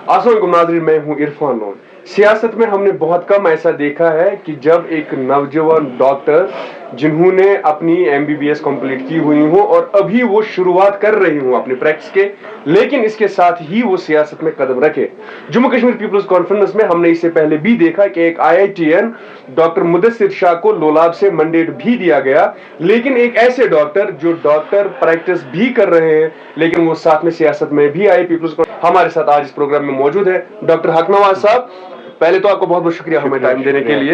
अस्सलाम वालेकुम नाज़रीन, मैं हूं इरफान लोन। सियासत में हमने बहुत कम ऐसा देखा है कि जब एक नौजवान डॉक्टर जिन्होंने अपनी एमबीबीएस कंप्लीट की हुई हो और अभी वो शुरुआत कर रही हूँ अपनी प्रैक्टिस के, लेकिन इसके साथ ही वो सियासत में कदम रखे। जम्मू कश्मीर पीपल्स कॉन्फ्रेंस में हमने इससे पहले भी देखा कि एक आईआईटीएन डॉक्टर मुदस्सिर शाह को लोलाब से मैंडेट भी दिया गया, लेकिन एक ऐसे डॉक्टर जो डॉक्टर प्रैक्टिस भी कर रहे हैं लेकिन वो साथ में सियासत में भी आए। पीपल्स हमारे साथ आज इस प्रोग्राम में मौजूद है डॉक्टर हक नवाज साहब। पहले तो आपको बहुत बहुत शुक्रिया हमें टाइम देने के लिए।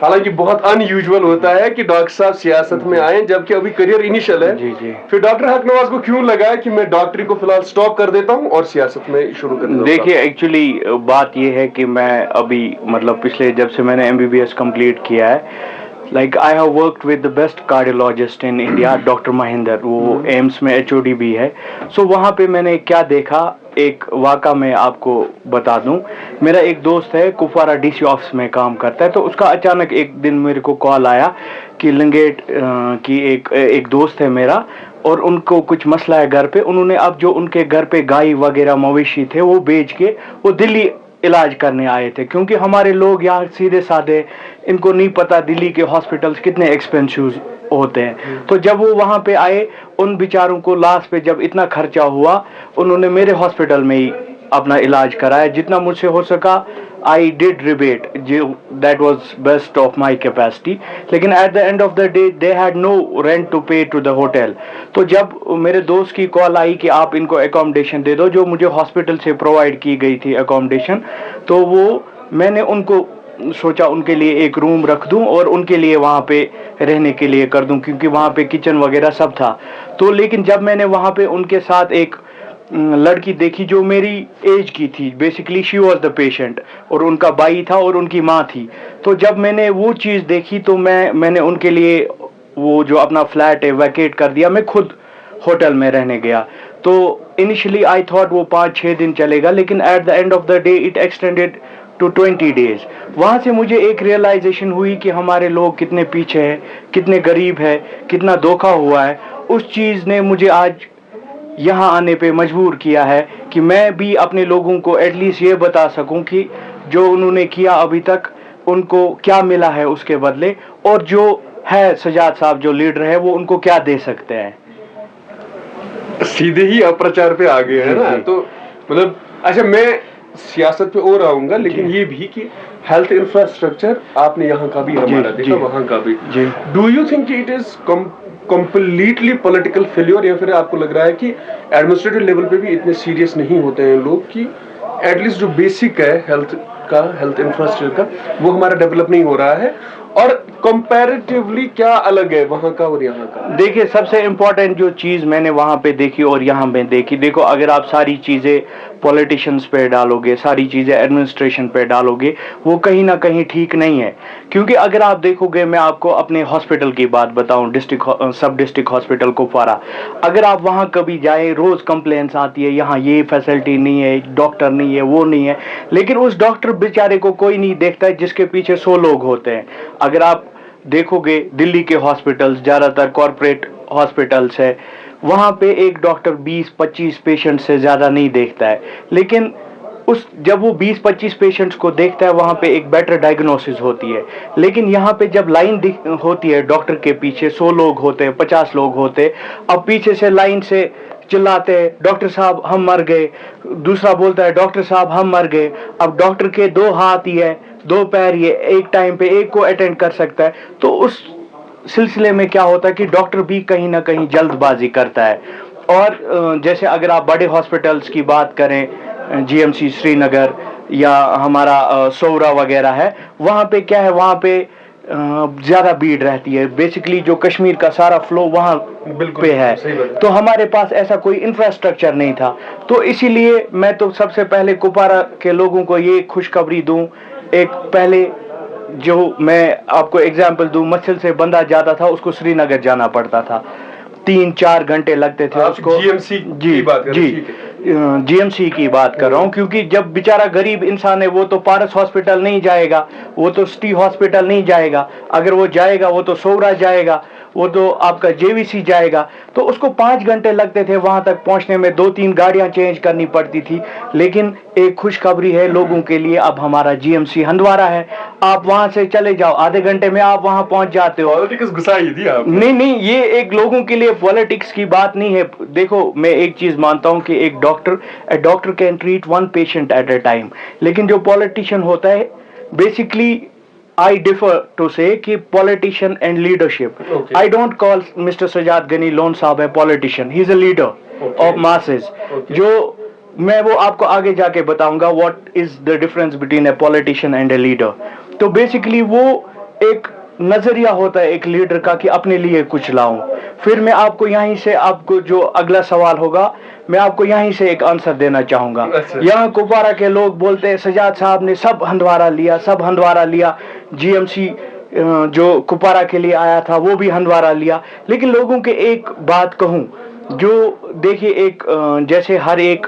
हालांकि बहुत अनयूजुअल होता है कि डॉक्टर साहब सियासत में आए जबकि अभी करियर इनिशियल है। जी। फिर डॉक्टर हक नवाज को क्यों लगा कि मैं डॉक्टरी को फिलहाल स्टॉप कर देता हूं और सियासत में शुरू कर देता हूं? देखिए, एक्चुअली बात ये है कि मैं अभी मतलब पिछले जब से मैंने एमबीबीएस कंप्लीट किया है, like I have worked with the best cardiologist in India, doctor Mahendra, वो एम्स में एचओडी भी है। सो वहाँ पे मैंने क्या देखा, एक वाक़ा मैं आपको बता दूं। मेरा एक दोस्त है, कुपवारा डीसी ऑफिस में काम करता है, तो उसका अचानक एक दिन मेरे को कॉल आया कि लंगेट की एक दोस्त है मेरा और उनको कुछ मसला है घर पे। उन्होंने अब जो उनके घर पे गाय वगैरह मवेशी थे वो बेच के वो दिल्ली इलाज करने आए थे, क्योंकि हमारे लोग यहाँ सीधे साधे, इनको नहीं पता दिल्ली के हॉस्पिटल्स कितने एक्सपेंसिव होते हैं। तो जब वो वहाँ पे आए, उन बेचारों को लास्ट पे जब इतना खर्चा हुआ, उन्होंने मेरे हॉस्पिटल में ही अपना इलाज कराया। जितना मुझसे हो सका आई डिड रिबेट, जो that was best of my capacity. लेकिन at the end of the day they had no rent to pay to the hotel. तो जब मेरे दोस्त की कॉल आई कि आप इनको एकोमोडेशन दे दो, जो मुझे हॉस्पिटल से प्रोवाइड की गई थी एकोमोडेशन, तो वो मैंने उनको सोचा उनके लिए एक रूम रख दूं और उनके लिए वहाँ पे रहने के लिए कर दूं, क्योंकि वहाँ पे किचन वगैरह सब था। तो लेकिन जब मैंने वहाँ पे उनके साथ एक लड़की देखी जो मेरी एज की थी, basically she was the patient, और उनका भाई था और उनकी माँ थी। तो जब मैंने वो चीज़ देखी तो मैंने उनके लिए वो जो अपना फ्लैट है वैकेट कर दिया, मैं खुद होटल में रहने गया। तो इनिशियली आई थॉट वो 5-6 दिन चलेगा, लेकिन at the end of the day it extended to 20 days. वहाँ से मुझे एक रियलाइजेशन हुई कि हमारे लोग कितने पीछे हैं, कितने गरीब है, कितना धोखा हुआ है। उस चीज़ ने मुझे आज यहाँ आने पे मजबूर किया है कि मैं भी अपने लोगों को एटलीस्ट ये बता सकूं कि जो उन्होंने किया अभी तक उनको क्या मिला है उसके बदले, और जो है सजाद साहब जो लीडर है वो उनको क्या दे सकते हैं। सीधे ही अप्रचार पे आ गए है ना। तो मतलब अच्छा, मैं सियासत पे और आऊंगा, लेकिन ये भी कि हेल्थ इंफ्रास्ट्रक्चर आपने यहाँ का भी हमारा देखा, वहाँ का भी। Do you think it is completely political failure, या फिर आपको लग रहा है कि एडमिनिस्ट्रेटिव लेवल पे भी इतने सीरियस नहीं होते हैं लोग कि एटलीस्ट जो बेसिक है हेल्थ इंफ्रास्ट्रक्चर का वो हमारा डेवलप नहीं हो रहा है? और कंपैरेटिवली क्या अलग है वहां का और यहाँ का? देखिए, सबसे इम्पोर्टेंट जो चीज़ मैंने वहाँ पे देखी और यहाँ पे देखी, देखो अगर आप सारी चीज़ें पॉलिटिशियंस पे डालोगे, सारी चीज़ें एडमिनिस्ट्रेशन पे डालोगे, वो कहीं ना कहीं ठीक नहीं है। क्योंकि अगर आप देखोगे, मैं आपको अपने हॉस्पिटल की बात बताऊं, सब डिस्ट्रिक्ट हॉस्पिटल कुपवारा, अगर आप वहाँ कभी जाए, रोज़ कंप्लेंट्स आती है यहाँ ये फैसिलिटी नहीं है, डॉक्टर नहीं है, वो नहीं है, लेकिन उस डॉक्टर बेचारे को कोई नहीं देखता है जिसके पीछे 100 लोग होते हैं। अगर आप देखोगे दिल्ली के हॉस्पिटल्स, ज़्यादातर कॉरपोरेट हॉस्पिटल्स है, वहाँ पे एक डॉक्टर 20-25 पेशेंट से ज़्यादा नहीं देखता है, लेकिन जब वो 20-25 पेशेंट्स को देखता है वहाँ पे एक बेटर डायग्नोसिस होती है। लेकिन यहाँ पे जब लाइन होती है डॉक्टर के पीछे 100 लोग होते हैं, 50 लोग होते हैं, अब पीछे से लाइन से चिल्लाते हैं डॉक्टर साहब हम मर गए, दूसरा बोलता है डॉक्टर साहब हम मर गए। अब डॉक्टर के 2 हाथ ही है, 2 पैर ही है, एक टाइम पे एक को अटेंड कर सकता है। तो उस सिलसिले में क्या होता है कि डॉक्टर भी कहीं ना कहीं जल्दबाजी करता है। और जैसे अगर आप बड़े हॉस्पिटल्स की बात करें, जीएमसी श्रीनगर या हमारा सौरा वगैरह है, वहाँ पे क्या है, वहाँ पे ज़्यादा भीड़ रहती है। बेसिकली जो कश्मीर का सारा फ्लो वहाँ पे है, तो हमारे पास ऐसा कोई इंफ्रास्ट्रक्चर नहीं था। तो इसीलिए मैं तो सबसे पहले कुपवारा के लोगों को ये खुशखबरी दूं, एक पहले जो मैं आपको एग्जाम्पल दूं, मस्जिद से बंदा जाता था उसको श्रीनगर जाना पड़ता था, 3-4 घंटे लगते थे उसको। GMC की बात कर रहे हैं, ठीक है। GMC की बात कर रहा हूँ, क्योंकि जब बेचारा गरीब इंसान है वो तो पारस हॉस्पिटल नहीं जाएगा, वो तो सिटी हॉस्पिटल नहीं जाएगा, अगर वो जाएगा वो तो सोवरा जाएगा, वो तो आपका JVC जाएगा, तो उसको 5 घंटे लगते थे वहां तक पहुंचने में, 2-3 गाड़ियां चेंज करनी पड़ती थी। लेकिन एक खुशखबरी है लोगों के लिए, अब हमारा GMC हंदवारा है, आप वहां से चले जाओ, आधे घंटे में आप वहां पहुंच जाते हो। पॉलिटिक्स घुसाई थी आपने। नहीं, ये एक लोगों के लिए पॉलिटिक्स की बात नहीं है। देखो, मैं एक चीज मानता हूं कि एक doctor can treat 1 patient at a time, लेकिन जो पॉलिटिशियन होता है, basically I differ to say कि politician and leadership. Okay. I don't call Mr. Sajjad Ghani Lone साहब a politician. He is a leader of masses. जो मैं वो आपको आगे जाके बताऊंगा what is the difference between a politician and a leader. तो basically वो एक नजरिया होता है एक लीडर का कि अपने लिए कुछ लाऊं। फिर मैं आपको यहीं से, आपको जो अगला सवाल होगा, मैं आपको यहीं से एक आंसर देना चाहूंगा। यहाँ कुपवारा के लोग बोलते हैं सजाद साहब ने सब हंदवारा लिया, GMC जो कुपवारा के लिए आया था वो भी हंदवारा लिया। लेकिन लोगों के एक बात कहूं, जो देखिए, एक जैसे हर एक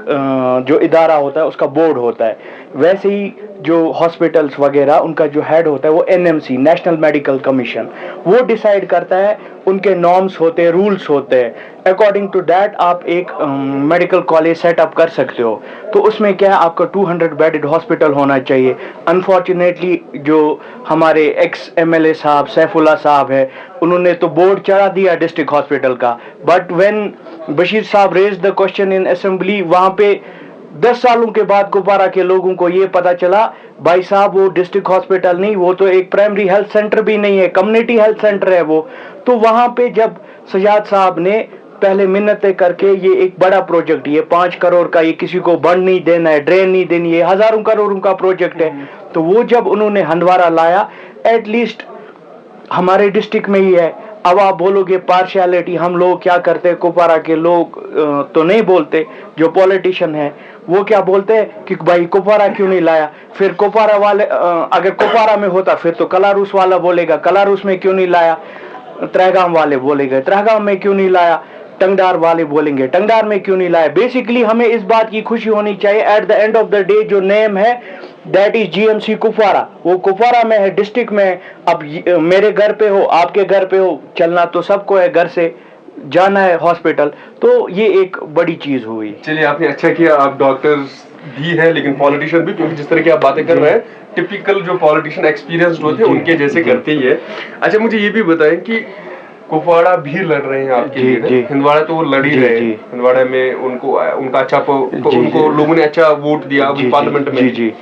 जो इदारा होता है उसका बोर्ड होता है, वैसे ही जो हॉस्पिटल्स वगैरह उनका जो हेड होता है वो NMC, नेशनल मेडिकल कमीशन, वो डिसाइड करता है, उनके नॉर्म्स होते हैं, रूल्स होते हैं, अकॉर्डिंग टू दैट आप एक मेडिकल कॉलेज सेटअप कर सकते हो। तो उसमें क्या है, आपका 200 बेडेड हॉस्पिटल होना चाहिए। अनफॉर्चुनेटली जो हमारे एक्स MLA साहब सैफुल्ला साहब है, उन्होंने तो बोर्ड चढ़ा दिया डिस्ट्रिक्ट हॉस्पिटल का, बट व्हेन बशीर साहब raise the question in assembly, वहां पे 10 सालों के बाद कुपवारा के लोगों को ये पता चला, भाई साहब वो डिस्ट्रिक्ट हॉस्पिटल नहीं, वो तो एक प्राइमरी हेल्थ सेंटर भी नहीं है, कम्युनिटी हेल्थ सेंटर है वो। तो वहां पे जब सजाद साहब ने पहले मिन्नतें करके, ये एक बड़ा प्रोजेक्ट, ये 5 करोड़ का, ये किसी को बंद नहीं देना है, ड्रेन नहीं देनी है, हजारों करोड़ों का प्रोजेक्ट है, तो वो जब उन्होंने हंदवारा लाया, एटलीस्ट हमारे डिस्ट्रिक्ट में ही है। अब आप बोलोगे पार्शियलिटी, हम लोग क्या करते हैं, कुपवारा के लोग तो नहीं बोलते, जो पॉलिटिशियन है वो क्या बोलते हैं कि भाई कुपवारा क्यों नहीं लाया। फिर कुपवारा वाले, अगर कुपवारा में होता फिर तो कलारूस वाला बोलेगा कलारूस में क्यों नहीं लाया, त्रहगाम वाले बोलेंगे त्रहगाम में क्यों नहीं लाया, टंगडार वाले बोलेंगे टंगडार में क्यों नहीं लाया। बेसिकली हमें इस बात की खुशी होनी चाहिए, eight the end of the day जो नेम है दैट इज GMC कुपवारा, वो कुपवारा में है, डिस्ट्रिक्ट में है। अब मेरे घर पे हो, आपके घर पे हो, चलना तो सबको है, घर से जाना है हॉस्पिटल, तो ये एक बड़ी चीज हुई। चलिए, आपने अच्छा किया, आप डॉक्टर्स भी है लेकिन पॉलिटिशियन भी, क्योंकि जिस तरह की आप बातें कर रहे हैं टिपिकल जो पॉलिटिशियन एक्सपीरियंस्ड होते हैं उनके जैसे करते ही है। अच्छा, मुझे ये भी बताएं कि कुपवाड़ा भी लड़ रहे हैं आपके लिए, हंदवाड़ा तो वो लड़ ही रहे हैं, हंदवाड़ा में उनका अच्छा उनको लोगों ने अच्छा वोट दिया पार्लियामेंट में।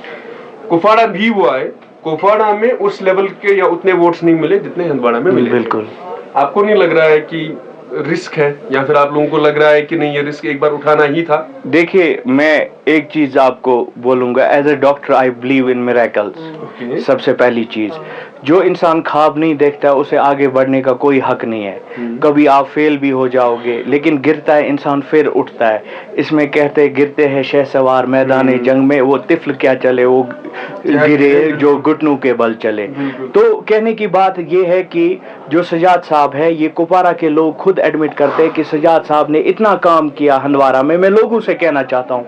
कुपवाड़ा भी वो आए, कुपवाड़ा में उस लेवल के या उतने वोट्स नहीं मिले जितने हंदवाड़ा में मिले। बिल्कुल। आपको नहीं लग रहा है कि रिस्क है, या फिर आप लोगों को लग रहा है कि नहीं ये रिस्क एक बार उठाना ही था? देखिए, मैं एक चीज आपको बोलूंगा, as a doctor I believe in miracles. सबसे पहली चीज, जो इंसान ख्वाब नहीं देखता उसे आगे बढ़ने का कोई हक नहीं है। कभी आप फेल भी हो जाओगे, लेकिन गिरता है इंसान फिर उठता है। इसमें कहते गिरते हैं शहसवार मैदान जंग में, वो तिफल क्या चले, वो गिरे जो घुटनों के बल चले। तो कहने की बात ये है कि जो सजाद साहब है, ये कुपवारा के लोग खुद एडमिट करते हैं कि सजाद साहब ने इतना काम किया हंदवारा में। मैं लोगों से कहना चाहता हूँ,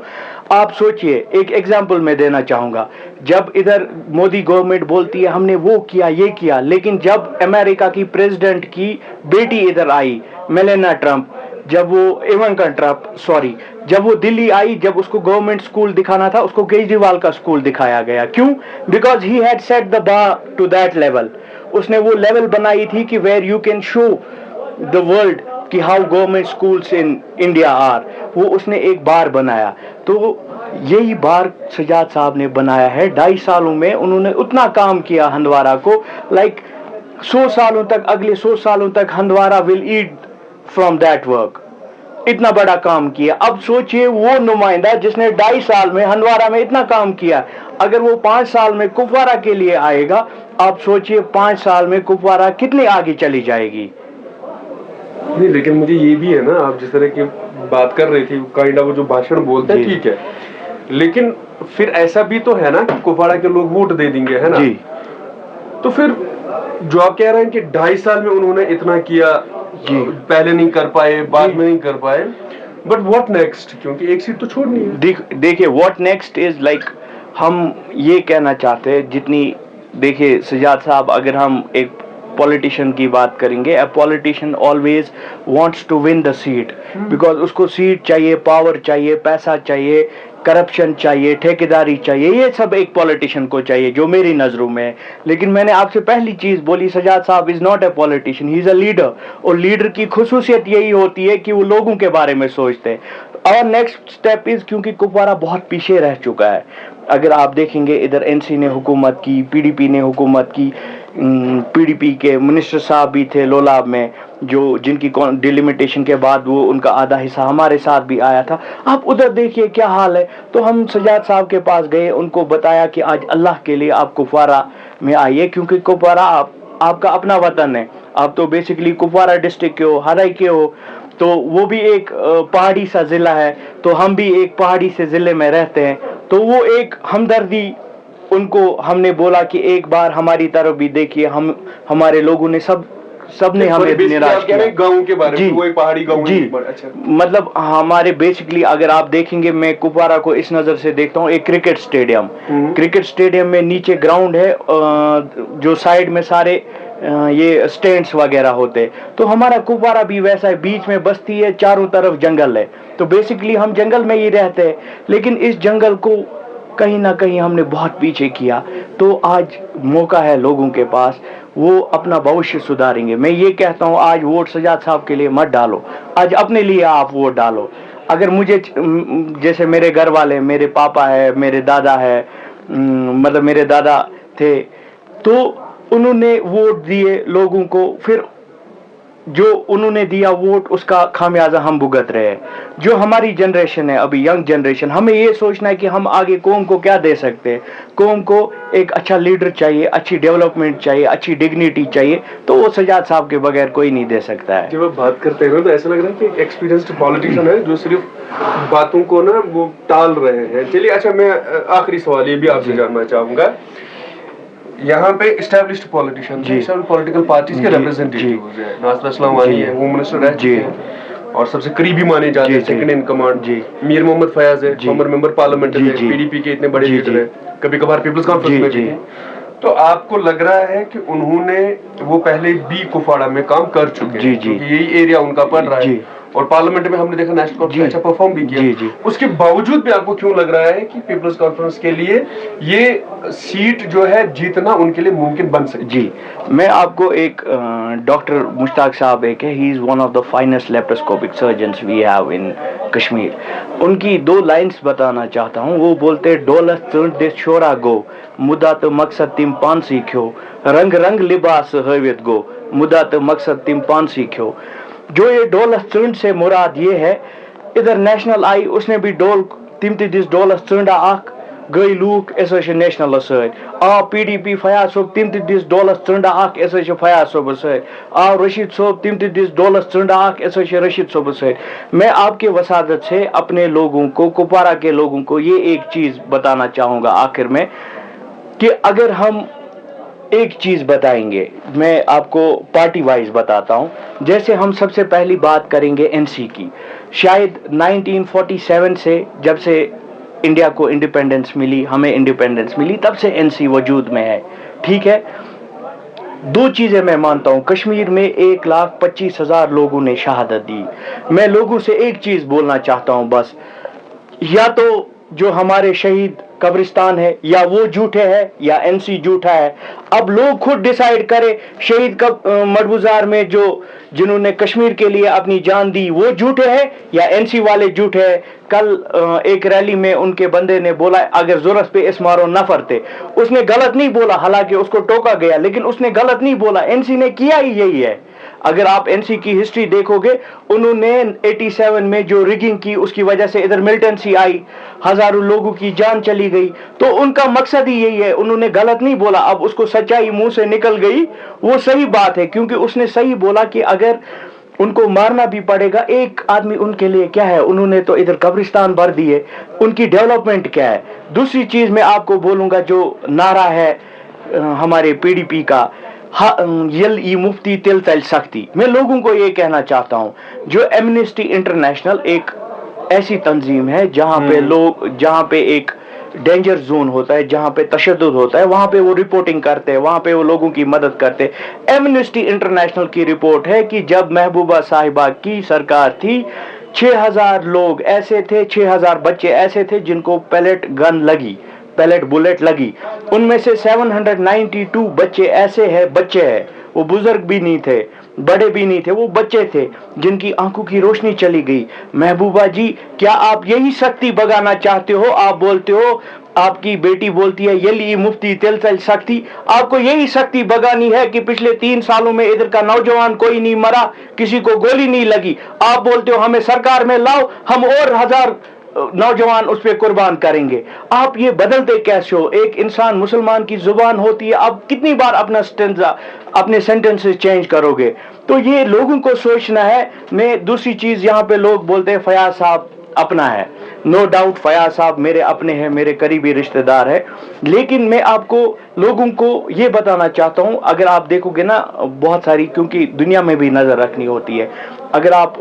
आप सोचिए, एक एग्जाम्पल मैं देना चाहूंगा, जब इधर मोदी गवर्नमेंट बोलती है हमने वो किया ये किया, लेकिन जब अमेरिका की प्रेसिडेंट की बेटी इधर आई, मेलानिया ट्रंप, जब वो इवांका ट्रंप सॉरी, जब वो दिल्ली आई, जब उसको गवर्नमेंट स्कूल दिखाना था, उसको केजरीवाल का स्कूल दिखाया गया। क्यों? Because he had set the bar to that level. उसने वो लेवल बनाई थी कि where you can show the world कि how government schools in India are, वो उसने एक बार बनाया। तो यही बार सजाद साहब ने बनाया है। 2.5 सालों में उन्होंने उतना काम किया हंदवारा को, लाइक 100 सालों तक, अगले 100 सालों तक Handwara will eat from that work. इतना बड़ा काम किया। अब सोचिए, वो नुमाइंदा जिसने 2.5 साल में हंदवारा में इतना काम किया, अगर वो 5 साल में कुपवारा के लिए आएगा, आप सोचिए 5 साल में कुपवारा कितनी आगे चली जाएगी। नहीं, लेकिन मुझे ये भी है ना, आप जिस तरह की बात कर रही थी, काइंड ऑफ वो जो भाषण बोलते हैं ठीक है, लेकिन फिर ऐसा भी तो है ना कि कुपवाड़ा के लोग वोट दे देंगे, है ना जी। तो फिर जो आप कह रहे हैं कि 2.5 साल में उन्होंने इतना किया, پہلے نہیں کر پائے, بعد میں نہیں کر پائے, بٹ واٹ نیکسٹ, کیونکہ ایک سیٹ تو چھوڑنی ہے. دیکھیے واٹ نیکسٹ از لائک, ہم یہ کہنا چاہتے ہیں جتنی, دیکھیے سجاد صاحب, اگر ہم ایک پولیٹیشین کی بات کریں گے, a politician always wants to win the seat, because اس کو سیٹ چاہیے, پاور چاہیے, پیسہ چاہیے, کرپشن چاہیے, ٹھیکیداری چاہیے, یہ سب ایک پولیٹیشین کو چاہیے جو میری نظروں میں ہے. لیکن میں نے آپ سے پہلی چیز بولی, سجاد صاحب is not a politician, he is a leader, اور لیڈر کی خصوصیت یہی ہوتی ہے کہ وہ لوگوں کے بارے میں سوچتے ہیں. اور نیکسٹ اسٹیپ از, کیونکہ کپوارہ بہت پیچھے رہ چکا ہے, اگر آپ دیکھیں گے ادھر این سی نے حکومت کی, پی ڈی پی نے حکومت کی, پی ڈی پی کے منسٹر صاحب بھی تھے لولاب میں, جو جن کی ڈیلیمیٹیشن کے بعد وہ ان کا آدھا حصہ ہمارے ساتھ بھی آیا تھا. آپ ادھر دیکھیے کیا حال ہے. تو ہم سجاد صاحب کے پاس گئے, ان کو بتایا کہ آج اللہ کے لیے آپ کپوارہ میں آئیے, کیونکہ کپوارہ آپ کا اپنا وطن ہے, آپ تو بیسیکلی کپوارہ ڈسٹرکٹ کے ہو, ہرائی کے ہو, تو وہ بھی ایک پہاڑی سا ضلع ہے, تو ہم بھی ایک پہاڑی سے ضلع میں رہتے ہیں. تو وہ ایک ہمدردی, ان کو ہم نے بولا کہ ایک بار ہماری طرف بھی دیکھیے, ہمارے لوگوں نے سب نے ہمیں نراش کیا. گاؤں کے بارے میں, وہ ایک پہاڑی گاؤں, جی, مطلب ہمارے بیسکلی اگر آپ دیکھیں گے, میں کپوارہ کو اس نظر سے دیکھتا ہوں, ایک کرکٹ اسٹیڈیم میں نیچے گراؤنڈ ہے, جو سائڈ میں سارے یہ اسٹینڈس وغیرہ ہوتے, تو ہمارا کپوارہ بھی ویسا ہے, بیچ میں بستی ہے, چاروں طرف جنگل ہے. تو بیسکلی ہم جنگل میں ہی رہتے ہیں, لیکن اس جنگل کو کہیں نہ کہیں ہم نے بہت پیچھے کیا. تو آج موقع ہے لوگوں کے پاس, وہ اپنا بھوشیہ سدھاریں گے. میں یہ کہتا ہوں, آج ووٹ سجاد صاحب کے لیے مت ڈالو, آج اپنے لیے آپ ووٹ ڈالو. اگر مجھے, جیسے میرے گھر والے, میرے پاپا ہے, میرے دادا ہے, مطلب میرے دادا تھے, تو انہوں نے ووٹ دیے لوگوں کو, پھر جو انہوں نے دیا ووٹ, اس کا خامیازہ ہم بھگت رہے ہیں. جو ہماری جنریشن ہے ابھی, ینگ جنریشن, ہمیں یہ سوچنا ہے کہ ہم آگے قوم کو کیا دے سکتے ہیں. قوم کو ایک اچھا لیڈر چاہیے, اچھی ڈیولپمنٹ چاہیے, اچھی ڈگنیٹی چاہیے, تو وہ سجاد صاحب کے بغیر کوئی نہیں دے سکتا ہے. جب آپ بات کرتے ہیں تو ایسا لگ رہا ہے کہ ایک ایکسپیرینسڈ پولیٹیشین ہے جو صرف باتوں کو نا وہ ٹال رہے ہیں. چلیے اچھا, میں آخری سوال یہ بھی آپ سے جاننا چاہوں گا, یہاں پہ اسٹیبلشڈ پولیٹیشین, پولیٹیکل پارٹیز کے ریپرزینٹیٹیوز ہیں, ناصر اسلم وانی ہے, ہوم منسٹر رہ چکے ہیں اور سب سے قریبی مانے جاتے ہیں, سیکنڈ ان کمانڈ. میر محمد فیاض ہے, فارمر ممبر پارلیمنٹ ہے, پی ڈی پی کے اتنے بڑے لیڈر ہیں, کبھی کبھار پیپلز کانفرنس میں بھی ہیں. تو آپ کو لگ رہا ہے کہ انہوں نے, وہ پہلے بھی کپواڑہ میں کام کر چکے ہیں, کیونکہ یہی ایریا ان کا پڑ رہا ہے, اور پارلیمنٹ میں ہم نے دیکھا نیشنل کانفرنس اچھا پرفارم بھی کیا. اس کے باوجود بھی آپ کو کیوں لگ رہا ہے کہ پیپلز کانفرنس کے لیے یہ سیٹ جو ہے جیتنا ان کے لیے ممکن بن سکتی؟ جی, میں آپ کو ایک ڈاکٹر مشتاق صاحب ایک ہے, he is one of the finest laparoscopic surgeons we have in Kashmir. ان کی 2 لائنس بتانا چاہتا ہوں. وہ بولتے, ڈولس ژٔنٛڈ دِتھ شورا گو, مدعا تہٕ مقصد تِم پانسٕے کھیو, رنگ رنگ لباس ہٲوِتھ گو, مدعا تہٕ مقصد تِم پانسٕے کھیو. جو یہ ڈولس ژٔنٛڈ سے مراد یہ ہے, ادھر نیشنل آئی, اس نے بھی ڈول, تم تہِ دِژ ڈولس ژٔنٛڈا اکھ, گئی لوٗکھ, أسۍ حظ چھِ نیشنلس سۭتۍ. آو پی ڈی پی فیاض صٲب, تم تہِ دِژ ڈولس ژٔنٛڈا اکھ, أسۍ حظ چھِ فیاض صٲبس سۭتۍ. آو رشید صٲب, تم تہِ دِژ ڈولس ژٔنٛڈا اکھ, أسۍ حظ چھِ رشید صٲبس سۭتۍ. میں آپ کے وسادت سے اپنے لوگوں کو, کپوارہ کے لوگوں کو یہ ایک چیز بتانا چاہوں گا آخر میں, کہ اگر ہم ایک چیز بتائیں گے, میں آپ کو پارٹی وائز بتاتا ہوں. جیسے ہم سب سے پہلی بات کریں گے این سی کی. شاید 1947 سے, جب سے انڈیا کو انڈیپینڈنس ملی, ہمیں انڈیپینڈنس ملی, تب سے این سی وجود میں ہے. ٹھیک ہے, 2 چیزیں میں مانتا ہوں. کشمیر میں 1,25,000 لوگوں نے شہادت دی. میں لوگوں سے ایک چیز بولنا چاہتا ہوں بس, یا تو جو ہمارے شہید قبرستان ہے, یا وہ جھوٹے ہے, یا این سی جھوٹا ہے. اب لوگ خود ڈیسائیڈ کرے, شہید مڈبوزار میں جنہوں نے کشمیر کے لیے اپنی جان دی, وہ جھوٹے ہیں یا این سی والے جھوٹے ہیں. کل ایک ریلی میں ان کے بندے نے بولا, اگر ضرورت پہ اس مارو نفر تھے. اس نے غلط نہیں بولا, حالانکہ اس کو ٹوکا گیا, لیکن اس نے غلط نہیں بولا. این سی نے کیا ہی یہی ہے. اگر آپ این سی کی ہسٹری دیکھو گے, انہوں نے 87 میں جو ریگنگ کی, اس کی وجہ سے ادھر ملٹنسی آئی, ہزاروں لوگوں کی جان چلی گئی. تو ان کا مقصد ہی یہی ہے, انہوں نے غلط نہیں بولا. اب اس کو سچائی منہ سے نکل گئی, وہ صحیح بات ہے, کیونکہ اس نے صحیح بولا کہ اگر ان کو مارنا بھی پڑے گا, ایک آدمی ان کے لیے کیا ہے. انہوں نے تو ادھر قبرستان بھر دیے, ان کی ڈیولپمنٹ کیا ہے. دوسری چیز میں آپ کو بولوں گا, جو نعرہ ہے ہمارے پی ڈی پی کا, यल ई मुफ्ती तिल तल सख्ती। मैं लोगों को ये कहना चाहता हूँ, जो एमनेस्टी इंटरनेशनल एक ऐसी तंजीम है जहाँ पे एक डेंजर जोन होता है, जहाँ पे तशद्दुद होता है, वहाँ पे वो रिपोर्टिंग करते हैं, वहाँ पे वो लोगों की मदद करते हैं। एमनेस्टी इंटरनेशनल की रिपोर्ट है कि जब महबूबा साहिबा की सरकार थी, 6000 लोग ऐसे थे, 6000 बच्चे ऐसे थे जिनको पैलेट बुलेट लगी। उनमें से 792 बच्चे हैं, वो बुजुर्ग भी नहीं थे, बड़े भी नहीं थे, वो बच्चे थे जिनकी आंखों की रोशनी चली गई। महबूबा जी, क्या आप यही सख्ती भगाना चाहते हो? आप बोलते हो, आपकी बेटी बोलती है यली मुफ्ती तिल तल सख्ती। आपको यही सख्ती भगानी है कि पिछले 3 सालों में इधर का नौजवान कोई नहीं मरा, किसी को गोली नहीं लगी। आप बोलते हो हमें सरकार में लाओ, हम और 1000 नौजवान उस पर कुर्बान करेंगे। आप ये बदलते कैसे हो? एक इंसान मुसलमान की जुबान होती है, आप कितनी बार अपने सेंटेंसेस चेंज करोगे? तो ये लोगों को सोचना है। मैं दूसरी चीज, यहाँ पे लोग बोलते हैं फयाज साहब अपना है। नो डाउट फयाज साहब मेरे अपने हैं, मेरे करीबी रिश्तेदार है, लेकिन मैं आपको लोगों को ये बताना चाहता हूँ, अगर आप देखोगे ना बहुत सारी, क्योंकि दुनिया में भी नजर रखनी होती है, अगर आप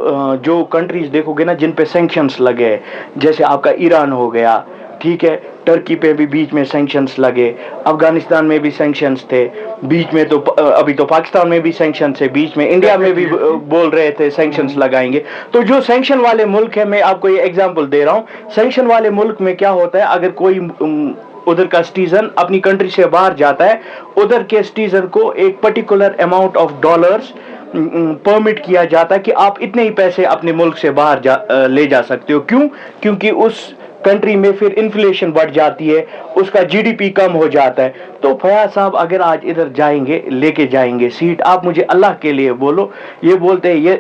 जो कंट्रीज देखोगे ना जिन पे सैंक्शंस लगे, जैसे आपका ईरान हो गया, ठीक है, टर्की पे भी बीच में सैंक्शंस लगे, अफगानिस्तान में भी सैंक्शंस थे बीच में, तो अभी तो पाकिस्तान में भी सैंक्शंस है बीच में, इंडिया में भी बोल रहे थे सैंक्शंस लगाएंगे। तो जो सैंक्शन वाले मुल्क है, मैं आपको ये एग्जांपल दे रहा हूँ, सैंक्शन वाले मुल्क में क्या होता है, अगर कोई उधर का सिटीजन अपनी कंट्री से बाहर जाता है, उधर के सिटीजन को एक particular amount of dollars permit किया जाता है कि आप इतने ही पैसे अपने मुल्क से बाहर ले जा सकते हो। क्यों? क्योंकि उस कंट्री में फिर इन्फ्लेशन बढ़ जाती है, उसका जीडीपी कम हो जाता है। तो फयाज साहब अगर आज इधर जाएंगे, लेके जाएंगे सीट, आप मुझे अल्लाह के लिए बोलो, ये बोलते हैं ये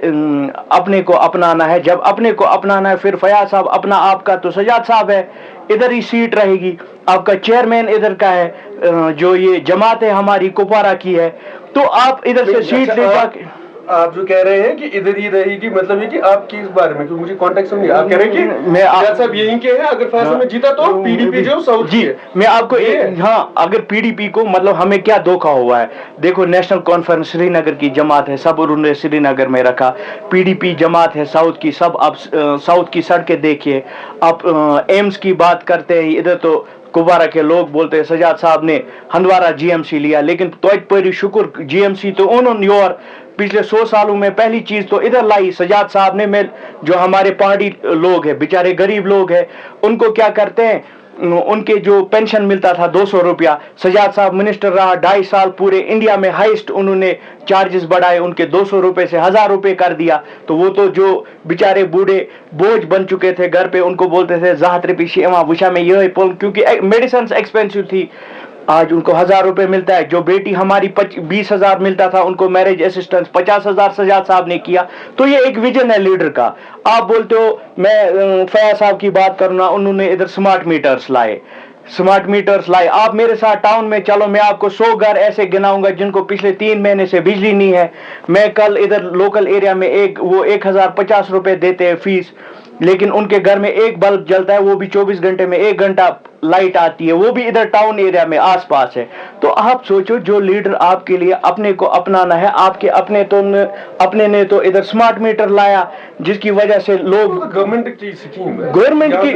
अपने को अपनाना है। जब अपने को अपनाना है, फिर फयाज साहब अपना आपका तो सजाद साहब है, इधर ही सीट रहेगी, आपका चेयरमैन इधर का है, जो ये जमात है हमारी कुपवारा की है, तो आप इधर से सीट ले जाके। आप जो कह रहे हैं कि इधर ही रहेगी, मतलब ये कि आप किस बारे में, क्योंकि मुझे कॉन्टेक्ट समझ नहीं, आप कह रहे हैं कि मैं आप सब यहीं के हैं, अगर फैसला में जीता तो पीडीपी जो साउथ जी है। मैं आपको हाँ, अगर पीडीपी को, मतलब हमें क्या धोखा हुआ है, देखो नेशनल कॉन्फ्रेंस श्रीनगर की जमात है, सब उन्होंने श्रीनगर में रखा, पीडीपी जमात है साउथ की, सब आप साउथ की सड़कें देखिए, आप एम्स की बात करते हैं, इधर तो कुपवारा के लोग बोलते हैं सजाद साहब ने हंदवारा जीएमसी लिया, लेकिन तो शुक्र जीएमसी तो उन्होंने और पिछले 100 सालों में पहली चीज तो इधर लाई सजाद साहब ने। मैं जो हमारे पहाड़ी लोग हैं, बेचारे गरीब लोग हैं, उनको क्या करते हैं, उनके जो पेंशन मिलता था 200 रुपया, सजाद साहब मिनिस्टर रहा 2.5 साल, पूरे इंडिया में हाईएस्ट उन्होंने चार्जेस बढ़ाए, उनके 200 रुपए से 1000 रुपए कर दिया। तो वो तो जो बेचारे बूढ़े बोझ बन चुके थे घर पे, उनको बोलते थे जाहत रुपये विशा में ये, क्योंकि मेडिसिन एक्सपेंसिव थी, आज उनको 1000 रुपए मिलता है। जो बेटी हमारी 20,000 मिलता था, उनको मैरिज असिस्टेंस 50,000 सजाद साहब ने किया। तो ये एक विजन है लीडर का। आप बोलते हो मैं फयाज साहब की बात करूँ, उन्होंने इधर स्मार्ट मीटर्स लाए। आप मेरे साथ टाउन में चलो, मैं आपको 100 घर ऐसे गिनाऊंगा जिनको पिछले 3 महीने से बिजली नहीं है। मैं कल इधर लोकल एरिया में 1050 रुपए देते हैं फीस, लेकिन उनके घर में एक बल्ब जलता है, वो भी 24 घंटे में 1 घंटा लाइट आती है, वो भी इधर टाउन एरिया में आसपास है। तो आप सोचो, जो लीडर आपके लिए अपने को अपनाना है, आपके अपने ने तो इधर स्मार्ट मीटर लाया, जिसकी वजह से लोग, गवर्नमेंट की स्कीम है, गवर्नमेंट की,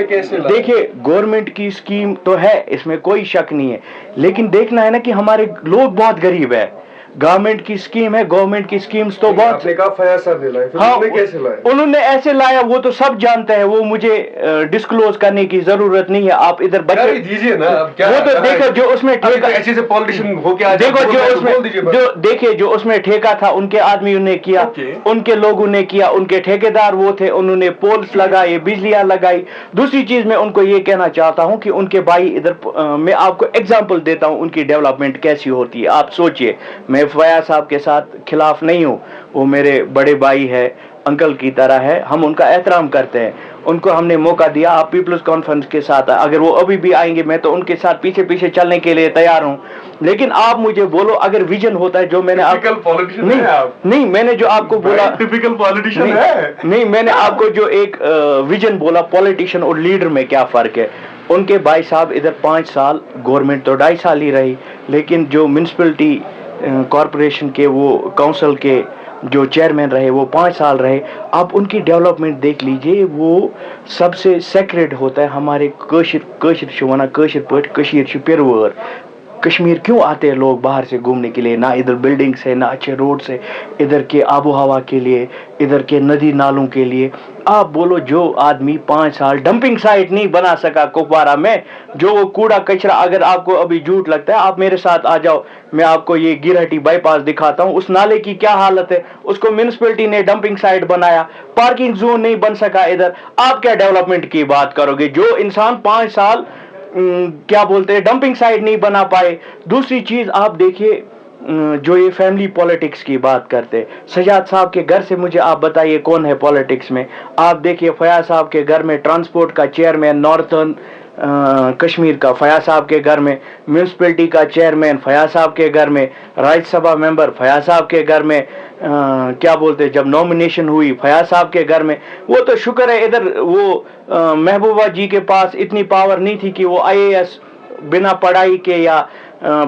देखिए गवर्नमेंट की स्कीम तो है, इसमें कोई शक नहीं है, लेकिन देखना है ना कि हमारे लोग बहुत गरीब है। गवर्नमेंट की स्कीम है, गवर्नमेंट की स्कीम्स तो बहुत, आपने कहा फयाज साहब ने लाया, हाँ, कैसे लाया? उन्होंने ऐसे लाया, वो तो सब जानते हैं, वो मुझे डिस्क्लोज करने की जरूरत नहीं है। आप इधर बच्चे दीजिए ना, अब क्या वो तो देखो जो उसमें ठेका, ऐसे से पॉलिटिशियन हो के देखो जो उसमें जो उसमें ठेका था, उनके आदमियों ने किया, उनके लोगों ने किया, उनके ठेकेदार वो थे, उन्होंने पोल्स लगाए, बिजलियां लगाई। दूसरी चीज मैं उनको ये कहना चाहता हूं कि उनके भाई इधर, मैं आपको एग्जांपल देता हूं उनकी डेवलपमेंट कैसी होती है। आप सोचिए, मैं फयाज साहब के साथ खिलाफ नहीं हूं, वो मेरे बड़े भाई है, अंकल की तरह है, हम उनका एहतराम करते हैं, उनको हमने मौका दिया। आप पीपल्स कॉन्फ्रेंस के साथ अगर वो अभी भी आएंगे, मैं तो उनके साथ पीछे पीछे चलने के लिए तैयार हूं। लेकिन आप मुझे बोलो, अगर विजन होता है जो मैंने नहीं, मैंने जो आपको बोला टिपिकल पॉलिटिशियन है, नहीं, मैंने आपको जो एक विजन बोला, पॉलिटिशियन और लीडर में क्या फर्क है। उनके भाई साहब इधर 5 साल, गवर्नमेंट तो 2.5 साल ही रही, लेकिन जो म्यूनिसिपैलिटी کارپوریشن کے وہ کونسل کے جو چیئرمین رہے وہ 5 سال رہے. آپ ان کی ڈیولپمنٹ دیکھ لیجئے, وہ سب سے سیکریڈ ہوتا ہے ہمارے کشیر پٹ کشیر پیروور. کشمیر کیوں آتے ہیں لوگ باہر سے گھومنے کے لیے؟ نہ ادھر بلڈنگس ہے، نہ اچھے روڈس ہے، ادھر کے آب و ہوا کے لیے، ادھر کے ندی نالوں کے لیے. آپ بولو جو آدمی 5 سال ڈمپنگ سائٹ نہیں بنا سکا کپوارہ میں، جو وہ کوڑا کچرا، اگر آپ کو ابھی جھوٹ لگتا ہے آپ میرے ساتھ آ جاؤ، میں آپ کو یہ گیرہٹی بائی پاس دکھاتا ہوں. اس نالے کی کیا حالت ہے، اس کو میونسپلٹی نے ڈمپنگ سائٹ بنایا، پارکنگ زون نہیں بن سکا ادھر. آپ کیا ڈیولپمنٹ کی بات کرو گے جو انسان 5 سال کیا بولتے ہیں ڈمپنگ سائٹ نہیں بنا پائے. دوسری چیز آپ دیکھیے جو یہ فیملی پالیٹکس کی بات کرتے، سجاد صاحب کے گھر سے مجھے آپ بتائیے کون ہے پالیٹکس میں. آپ دیکھیے فیاض صاحب کے گھر میں ٹرانسپورٹ کا چیئرمین نارتھرن کشمیر کا، فیاض صاحب کے گھر میں میونسپلٹی کا چیئرمین، فیاض صاحب کے گھر میں راجیہ سبھا ممبر، فیاض صاحب کے گھر میں کیا بولتے جب نامنیشن ہوئی فیاض صاحب کے گھر میں. وہ تو شکر ہے ادھر وہ محبوبہ جی کے پاس اتنی پاور نہیں تھی کہ وہ آئی اے ایس بنا پڑھائی کے یا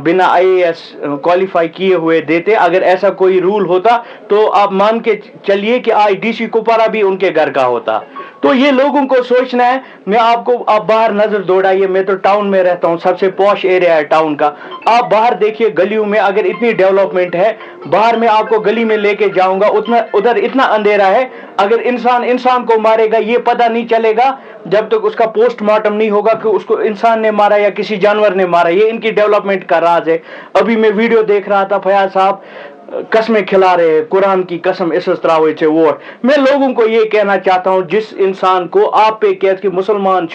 بنا آئی اے ایس کوالیفائی کیے ہوئے دیتے. اگر ایسا کوئی رول ہوتا تو آپ مان کے چلیے کہ آج ڈی سی کپوارہ بھی ان کے گھر کا ہوتا. تو یہ لوگوں کو سوچنا ہے. میں آپ باہر نظر دوڑائیے، میں تو ٹاؤن میں رہتا ہوں، سب سے پوش ایریا ہے ٹاؤن کا. آپ باہر دیکھیے گلیوں میں اگر اتنی ڈیولپمنٹ ہے، باہر میں آپ کو گلی میں لے کے جاؤں گا ادھر اتنا اندھیرا ہے، اگر انسان کو مارے گا یہ پتہ نہیں چلے گا جب تک اس کا پوسٹ مارٹم نہیں ہوگا کہ اس کو انسان نے مارا یا کسی جانور نے مارا. یہ ان کی ڈیولپمنٹ کا راز ہے. ابھی میں ویڈیو دیکھ رہا تھا، فیاض صاحب قسمیں کھلا رہے ہیں، قرآن کی قسم اس تراوے سے ووٹ. میں لوگوں کو یہ کہنا چاہتا ہوں جس انسان کو آپ پہ کہ مسلمان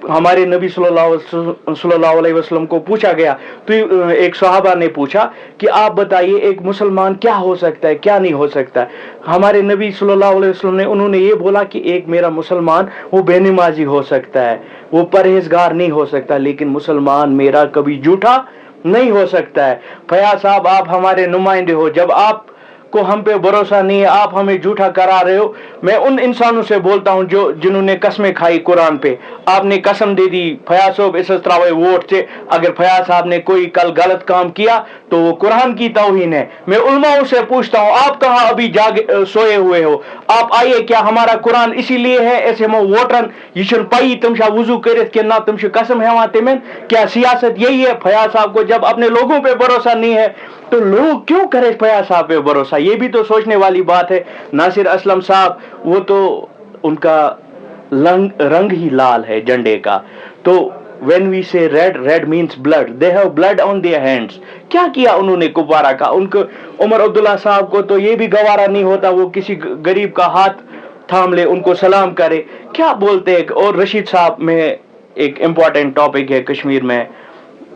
ہمارے نبی صلی اللہ علیہ وسلم کو پوچھا گیا، تو ایک صحابہ نے پوچھا کہ آپ بتائیے ایک مسلمان کیا ہو سکتا ہے کیا نہیں ہو سکتا. ہمارے نبی صلی اللہ علیہ وسلم نے انہوں نے یہ بولا کہ ایک میرا مسلمان وہ بے نمازی ہو سکتا ہے، وہ پرہیزگار نہیں ہو سکتا، لیکن مسلمان میرا کبھی جھوٹا نہیں ہو سکتا ہے. فیاض صاحب آپ ہمارے نمائندے ہو، جب آپ کو ہم پہ بھروسہ نہیں ہے، آپ ہمیں جھوٹا کرا رہے ہو. میں ان انسانوں سے بولتا ہوں جنہوں نے قسمیں کھائی قرآن پہ. آپ نے قسم دے دی فیاض صاحب اس طرح ووٹ سے، اگر فیاض صاحب نے کوئی کل غلط کام کیا تو وہ قرآن کی توہین ہے. میں علماء سے پوچھتا ہوں آپ کہاں ابھی سوئے ہوئے ہو؟ آپ آئیے، کیا ہمارا قرآن اسی لیے ہے ایسے ہمو ووٹرن یہ چھن پائی تم شا وضو کرت کہ نہ تم شا قسم ہیوان تمن؟ کیا سیاست یہی ہے؟ فیاض صاحب کو جب اپنے لوگوں پہ بھروسہ نہیں ہے تو لوگ کیوں کرے فیاض صاحب پہ بھروسہ؟ یہ بھی تو سوچنے والی بات ہے. ناصر اسلم صاحب وہ تو ان کا رنگ ہی لال ہے جھنڈے کا. تو when we say red means blood, they have blood on their hands. کیا کیا انہوں نے کپوارہ کا؟ ان کو عمر عبداللہ صاحب کو تو یہ بھی گوارا نہیں ہوتا وہ کسی غریب کا ہاتھ تھام لے، ان کو سلام کرے. کیا بولتے ہیں؟ اور رشید صاحب میں ایک امپورٹنٹ ٹاپک ہے کشمیر میں،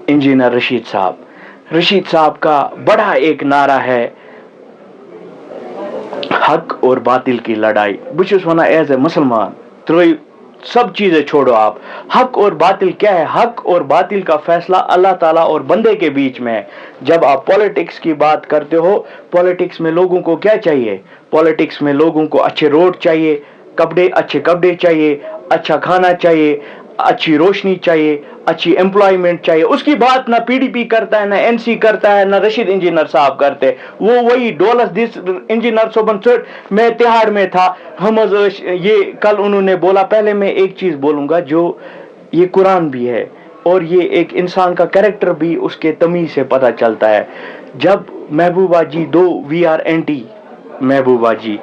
انجینئر رشید صاحب کا بڑا ایک نعرہ ہے حق اور باطل کی لڑائی. بچس ونا ایز اے مسلمان تروئی سب چیزیں چھوڑو، آپ حق اور باطل کیا ہے؟ حق اور باطل کا فیصلہ اللہ تعالیٰ اور بندے کے بیچ میں ہے. جب آپ پالیٹکس کی بات کرتے ہو، پالیٹکس میں لوگوں کو کیا چاہیے؟ پالیٹکس میں لوگوں کو اچھے روڈ چاہیے، اچھے کپڑے چاہیے، اچھا کھانا چاہیے، اچھی روشنی چاہیے، اچھی امپلائمنٹ چاہیے. اس کی بات نہ پی ڈی پی کرتا ہے، نہ این سی کرتا ہے، نہ رشید انجینئر صاحب کرتے. وہ وہی ڈولس دس انجینئر صوبن چٹ. میں تہاڑ میں تھا، ہم یہ کل انہوں نے بولا. پہلے میں ایک چیز بولوں گا، جو یہ قرآن بھی ہے اور یہ ایک انسان کا کریکٹر بھی اس کے تمیز سے پتہ چلتا ہے. جب Mehbooba ji we are anti Mehbooba ji,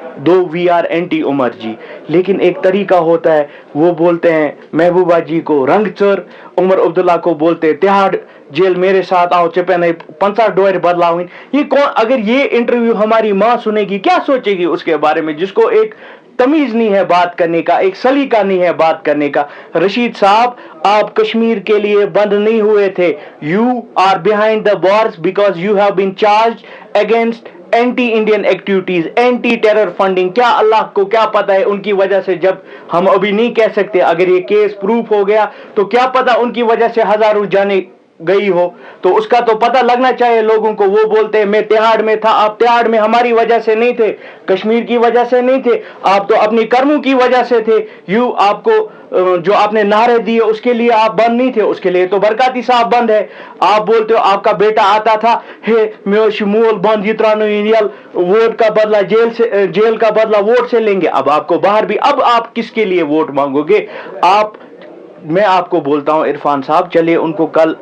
we are anti Omar ji, لیکن ایک طریقہ ہوتا ہے. وہ بولتے ہیں محبوبہ جی کو رنگ چر، عمر عبداللہ کو بولتے تہاڑ جیل میرے ساتھ آؤ چپے نہیں 50 ڈور بدلاؤں. یہ کون؟ اگر یہ انٹرویو ہماری ماں سنے گی کیا سوچے گی اس کے بارے میں، جس کو ایک تمیز نہیں ہے بات کرنے کا، ایک سلیقہ نہیں ہے بات کرنے کا. رشید صاحب آپ کشمیر کے لیے بند نہیں ہوئے تھے. You are behind the bars because you have been charged against anti Indian activities, anti terror funding. کیا اللہ کو کیا پتا ہے ان کی وجہ سے، جب ہم ابھی نہیں کہہ سکتے، اگر یہ کیس پروف ہو گیا تو کیا پتا ان کی وجہ سے ہزاروں جانیں गई हो तो उसका तो पता लगना चाहिए लोगों को। वो बोलते हैं मैं तिहाड़ में था, आप तिहाड़ में हमारी वजह से नहीं थे, कश्मीर की वजह से नहीं थे, आप तो अपनी कर्मों की वजह से थे। आपको जो आपने नारे दिए उसके लिए आप बंद नहीं थे, उसके लिए तो बरकाती साहब बंद है। आप बोलते हो आपका बेटा आता था, हे मैं शमूल बंद जित्रानो इंडियल, वोट का बदला जेल का बदला वोट से लेंगे। अब आपको बाहर भी, अब आप किसके लिए वोट मांगोगे? मैं आपको बोलता हूं इरफान साहब, चलिए उनको कल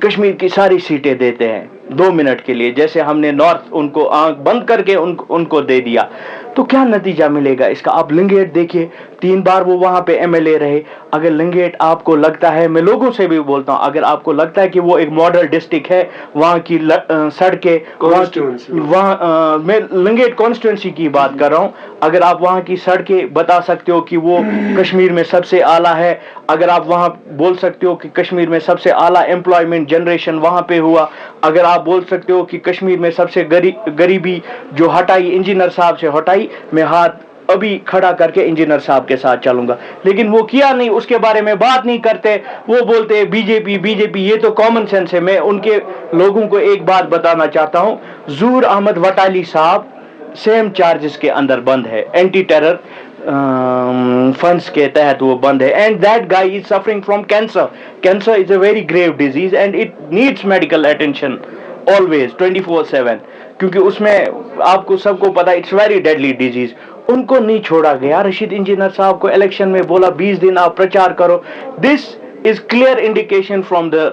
कश्मीर की सारी सीटें देते हैं 2 मिनट के लिए, जैसे हमने नॉर्थ उनको आंख बंद करके उनको दे दिया, तो क्या नतीजा मिलेगा इसका? आप लिंगेट देखिए, 3 बार वो वहां पे एमएलए रहे। अगर लिंगेट आपको लगता है, मैं लोगों से भी बोलता हूं, अगर आपको लगता है कि वो एक मॉडल डिस्ट्रिक्ट है, वहां की सड़कें, वहां मैं लिंगेट कॉन्स्टिट्यूंसी की बात कर रहा हूं, अगर आप वहां की सड़कें बता सकते हो कि वो कश्मीर में सबसे आला है, अगर आप वहां बोल सकते हो कि कश्मीर में सबसे आला एम्प्लॉयमेंट जनरेशन वहां पे हुआ, अगर आप बोल सकते हो कि कश्मीर में सबसे गरीबी जो हटाई इंजीनियर साहब से हटाई, मैं हाथ अभी खड़ा करके इंजीनियर साहब के साथ चलूंगा। लेकिन वो किया नहीं, उसके बारे में बात नहीं करते, वो बोलते हैं बीजेपी। ये तो कॉमन सेंस है। मैं उनके लोगों को एक बात बताना चाहता हूं, जूर अहमद वटाली साहब सेम चार्जेस के अंदर बंद है, एंटी टेरर फंड्स के तहत वो बंद है, and that guy is suffering from cancer is a very grave disease and it needs medical attention always 24/7, क्योंकि उसमें आपको सबको पता इट्स वेरी डेडली डिजीज। उनको नहीं छोड़ा गया। रशीद इंजीनियर साहब को इलेक्शन में बोला 20 दिन आप प्रचार करो। This is clear indication from the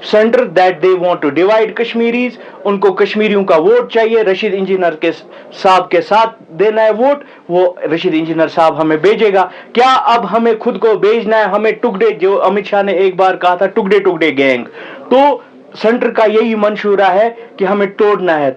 centre that they want to divide Kashmiris. उनको कश्मीरियों का वोट चाहिए, रशीद इंजीनियर के साहब के साथ देना है वोट, वो रशीद इंजीनियर साहब हमें भेजेगा। क्या अब हमें खुद को भेजना है? हमें टुकड़े, जो अमित शाह ने एक बार कहा था टुकड़े गैंग, तो सेंटर का यही मंशूरा है कि हमें तोड़ना है,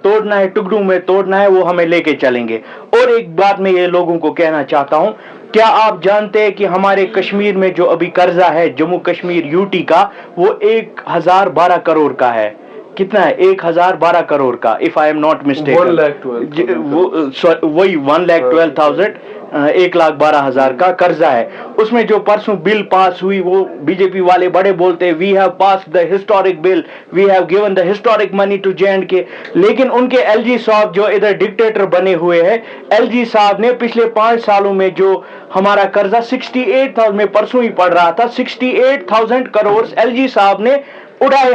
टुकड़ों में तोड़ना है, वो हमें लेके चलेंगे। और एक बात मैं ये लोगों को कहना चाहता हूं, क्या आप जानते हैं कि हमारे कश्मीर में जो अभी कर्जा है जम्मू कश्मीर यूटी का, वो 1012 करोड़ का है। कितना है? 1012 करोड़ का, if I am not mistaken. 1,12,000 वही 1,12,000 1,12,000 का कर्जा है। उसमें जो परसों बिल पास हुई, वो बीजेपी वाले बड़े बोलते हैं we have pass the historic bill, we have given the historic money to J&K। लेकिन उनके एलजी साहब जो इधर डिक्टेटर बने हुए हैं, एलजी साहब ने पिछले 5 सालों में जो हमारा कर्जा 68,000 में परसों ही पढ़ रहा था, 68,000 करोड़ एलजी साहब ने उड़ाए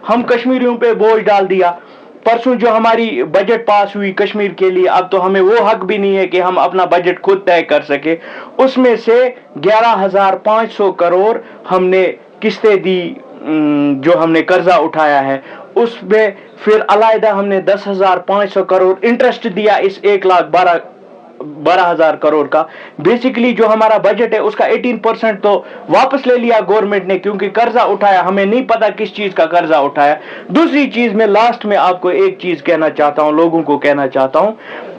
हम कश्मीरियों पे बोझ डाल दिया। परसों जो हमारी बजट पास हुई कश्मीर के लिए, अब तो हमें वो हक भी नहीं है कि हम अपना बजट खुद तय कर सके। उसमें से 11,500 करोड़ हमने किस्तें दी, जो हमने कर्जा उठाया है उसमें फिर अलग हमने 10,500 करोड़ इंटरेस्ट दिया इस 1,12,000 करोड़ का। बेसिकली जो हमारा बजट है उसका 18% तो वापस ले लिया गवर्नमेंट ने, क्योंकि कर्जा उठाया, हमें नहीं पता किस चीज का कर्जा उठाया। दूसरी चीज, मैं लास्ट में आपको एक चीज कहना चाहता हूं, लोगों को कहना चाहता हूं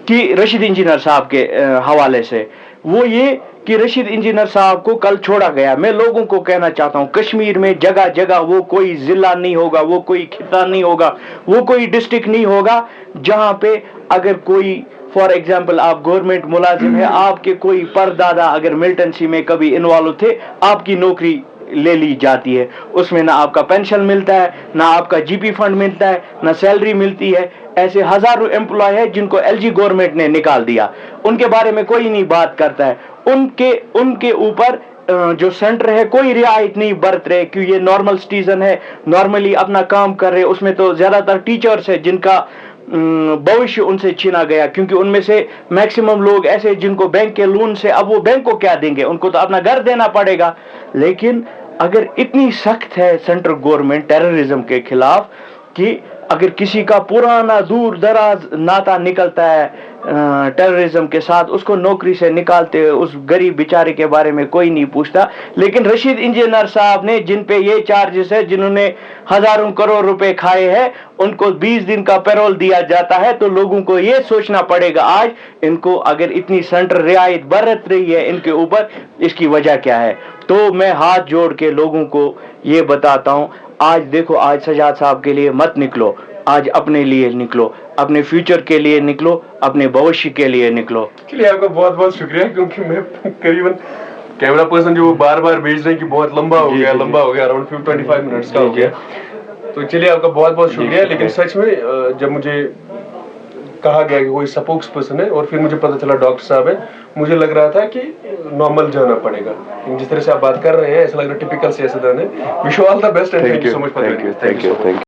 कि रशीद इंजीनियर साहब के हवाले से, वो ये कि रशीद इंजीनियर साहब को कल छोड़ा गया। मैं लोगों को कहना चाहता हूं, कश्मीर में जगह जगह वो कोई जिला नहीं होगा, वो कोई खिता नहीं होगा, वो कोई डिस्ट्रिक्ट नहीं होगा जहां पे अगर कोई, फॉर एग्जाम्पल आप गवर्नमेंट मुलाजिम है, आपके कोई परदादा अगर मिलिटेंसी में कभी इन्वॉल्व थे, आपकी नौकरी ले ली जाती है, उसमें ना आपका पेंशन मिलता है, ना आपका जीपी फंड मिलता है, ना सैलरी मिलती है। ऐसे हजारों एम्प्लॉय है जिनको एलजी गवर्नमेंट ने निकाल दिया, उनके बारे में कोई नहीं बात करता है। उनके ऊपर जो सेंटर है कोई रियायत नहीं बरत रहे, क्योंकि ये नॉर्मल सिटीजन है, नॉर्मली अपना काम कर रहे। उसमें तो ज्यादातर टीचर्स है जिनका भविष्य उनसे छीना गया, क्योंकि उनमें से मैक्सिमम लोग ऐसे जिनको बैंक के लोन से, अब वो बैंक को क्या देंगे, उनको तो अपना घर देना पड़ेगा। लेकिन अगर इतनी सख्त है सेंट्रल गवर्नमेंट टेररिज्म के खिलाफ कि अगर किसी का पुराना दूर दराज नाता निकलता है टेररिज्म के साथ, उसको नौकरी से निकालते हुए उस गरीब बेचारे के बारे में कोई नहीं पूछता। लेकिन रशीद इंजीनियर साहब ने, जिन पे ये चार्जेस है, जिन्होंने हजारों करोड़ रुपए खाए हैं, उनको 20 दिन का पैरोल दिया जाता है। तो लोगों को ये सोचना पड़ेगा आज, इनको अगर इतनी सेंटर रियायत बरत रही है इनके ऊपर, इसकी वजह क्या है। तो मैं हाथ जोड़ के लोगों को ये बताता हूं, आज देखो, आज सजाद साहब के लिए मत निकलो, आज अपने लिए निकलो, अपने फ्यूचर के लिए निकलो, अपने भविष्य के लिए निकलो। चलिए, आपका बहुत बहुत शुक्रिया, क्योंकि मैं करीबन कैमरा पर्सन जो बार बार भेज रहे हैं कि बहुत लंबा हो गया, अराउंड 25 मिनट्स का हो गया। तो चलिए आपका बहुत बहुत शुक्रिया, जी, लेकिन सच में जब मुझे कहा गया कि कोई स्पोक्स पर्सन है और फिर मुझे पता चला डॉक्टर साहब है, मुझे लग रहा था कि नॉर्मल जाना पड़ेगा। जिस तरह से आप बात कर रहे हैं ऐसा लग रहा है टिपिकल सियासतदान है। Wish you all the best and thank you so much for thank you